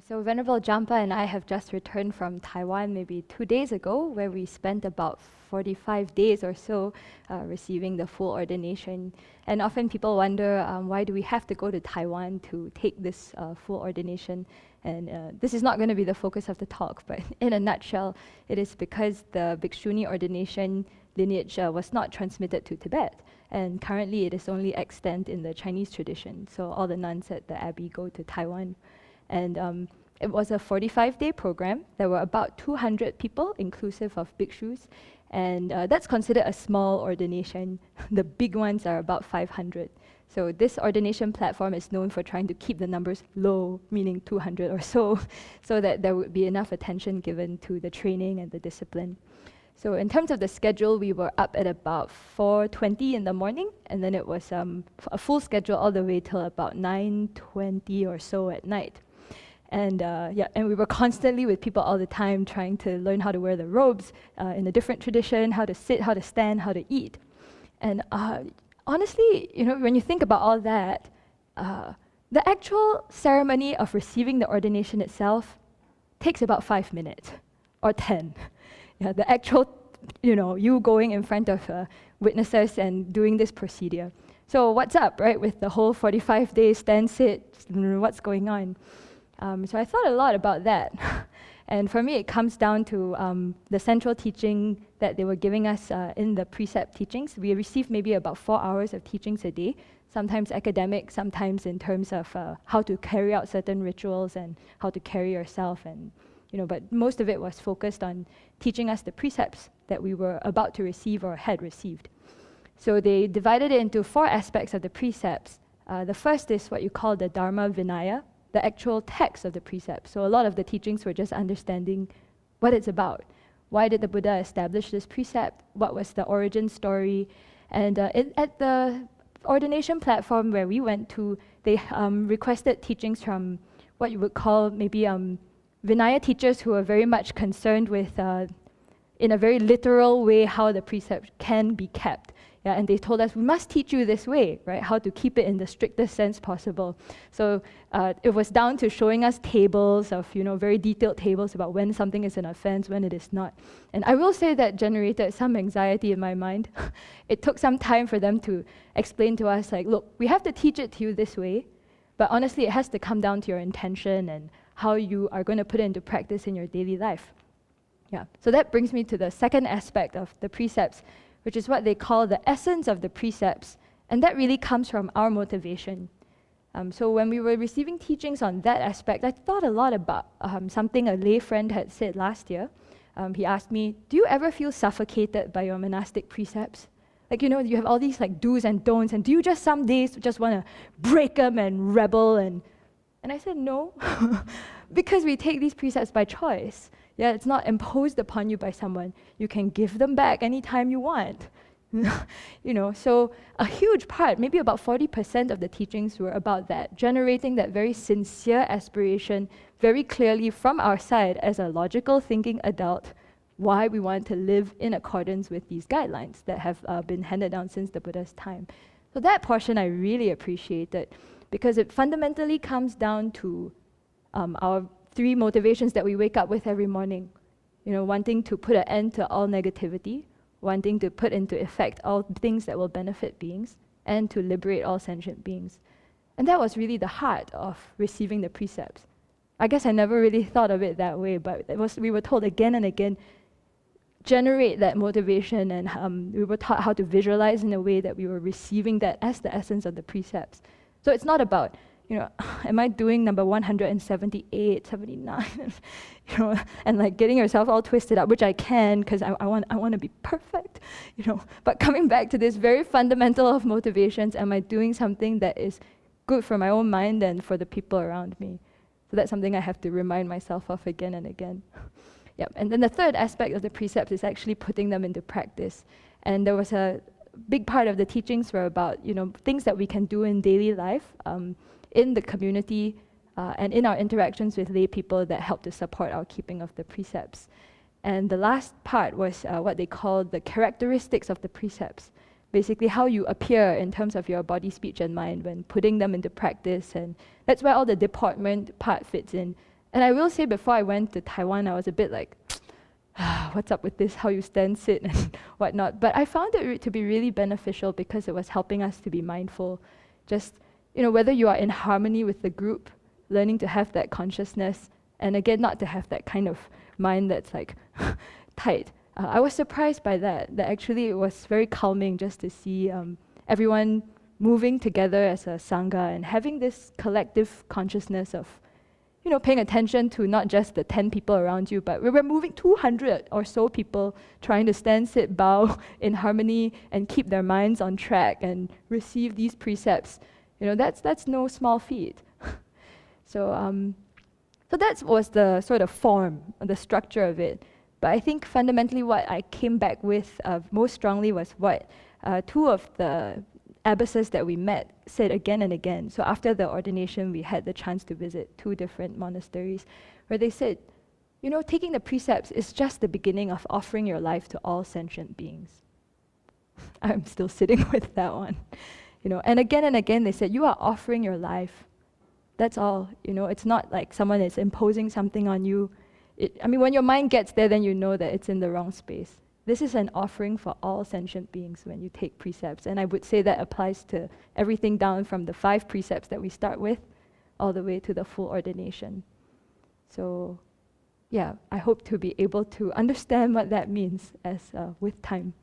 So Venerable Jampa and I have just returned from Taiwan maybe 2 days ago, where we spent about 45 days or so receiving the full ordination. And often people wonder, why do we have to go to Taiwan to take this full ordination? And this is not going to be the focus of the talk, but in a nutshell, it is because the Bhikshuni ordination lineage was not transmitted to Tibet. And currently it is only extant in the Chinese tradition. So all the nuns at the Abbey go to Taiwan. And it was a 45-day program. There were about 200 people, inclusive of bhikshus. And that's considered a small ordination. The big ones are about 500. So this ordination platform is known for trying to keep the numbers low, meaning 200 or so, so that there would be enough attention given to the training and the discipline. So in terms of the schedule, we were up at about 4:20 in the morning, and then it was a full schedule all the way till about 9:20 or so at night. And we were constantly with people all the time trying to learn how to wear the robes in a different tradition, how to sit, how to stand, how to eat. And honestly, when you think about all that, the actual ceremony of receiving the ordination itself takes about 5 minutes or 10. Yeah, the actual, you going in front of witnesses and doing this procedure. So what's up, right, with the whole 45 days stand, sit, what's going on? So I thought a lot about that. And for me, it comes down to the central teaching that they were giving us in the precept teachings. We received maybe about 4 hours of teachings a day, sometimes academic, sometimes in terms of how to carry out certain rituals and how to carry yourself. And but most of it was focused on teaching us the precepts that we were about to receive or had received. So they divided it into 4 aspects of the precepts. The first is what you call the Dharma Vinaya, the actual text of the precepts. So a lot of the teachings were just understanding what it's about. Why did the Buddha establish this precept? What was the origin story? And at the ordination platform where we went to, they requested teachings from what you would call maybe Vinaya teachers who are very much concerned with, in a very literal way, how the precept can be kept. Yeah, and they told us, we must teach you this way, right? How to keep it in the strictest sense possible. So it was down to showing us tables of, very detailed tables about when something is an offense, when it is not. And I will say that generated some anxiety in my mind. It took some time for them to explain to us, like, look, we have to teach it to you this way, but honestly, it has to come down to your intention and how you are going to put it into practice in your daily life. Yeah. So that brings me to the second aspect of the precepts, which is what they call the essence of the precepts, and that really comes from our motivation. So when we were receiving teachings on that aspect, I thought a lot about something a lay friend had said last year. He asked me, do you ever feel suffocated by your monastic precepts? Like, you have all these like do's and don'ts, and do you just some days just want to break them and rebel? And I said, no, because we take these precepts by choice. Yeah, it's not imposed upon you by someone. You can give them back anytime you want. So a huge part, maybe about 40% of the teachings were about that, generating that very sincere aspiration very clearly from our side as a logical thinking adult, why we want to live in accordance with these guidelines that have been handed down since the Buddha's time. So that portion I really appreciated, because it fundamentally comes down to our 3 motivations that we wake up with every morning. Wanting to put an end to all negativity, wanting to put into effect all things that will benefit beings, and to liberate all sentient beings. And that was really the heart of receiving the precepts. I guess I never really thought of it that way, but we were told again and again, generate that motivation, and we were taught how to visualize in a way that we were receiving that as the essence of the precepts. So it's not about, am I doing number 178, 79, and like getting yourself all twisted up, which I can, because I want to be perfect, But coming back to this very fundamental of motivations, am I doing something that is good for my own mind and for the people around me? So that's something I have to remind myself of again and again. Yep. And then the third aspect of the precepts is actually putting them into practice. And there was a big part of the teachings were about, things that we can do in daily life, in the community, and in our interactions with lay people that help to support our keeping of the precepts. And the last part was what they called the characteristics of the precepts. Basically how you appear in terms of your body, speech, and mind when putting them into practice. And that's where all the deportment part fits in. And I will say, before I went to Taiwan, I was a bit like, what's up with this, how you stand, sit, and whatnot. But I found it to be really beneficial because it was helping us to be mindful. Just, whether you are in harmony with the group, learning to have that consciousness, and again, not to have that kind of mind that's like tight. I was surprised by that actually it was very calming just to see everyone moving together as a Sangha and having this collective consciousness of paying attention to not just the 10 people around you, but we were moving 200 or so people trying to stand, sit, bow in harmony and keep their minds on track and receive these precepts. That's no small feat. So that was the sort of form, the structure of it. But I think fundamentally what I came back with most strongly was what two of the abbesses that we met said again and again. So after the ordination, we had the chance to visit 2 different monasteries where they said, taking the precepts is just the beginning of offering your life to all sentient beings. I'm still sitting with that one. And again they said, you are offering your life. That's all. It's not like someone is imposing something on you. When your mind gets there, then you know that it's in the wrong space. This is an offering for all sentient beings when you take precepts. And I would say that applies to everything down from the 5 precepts that we start with all the way to the full ordination. So, yeah, I hope to be able to understand what that means as with time.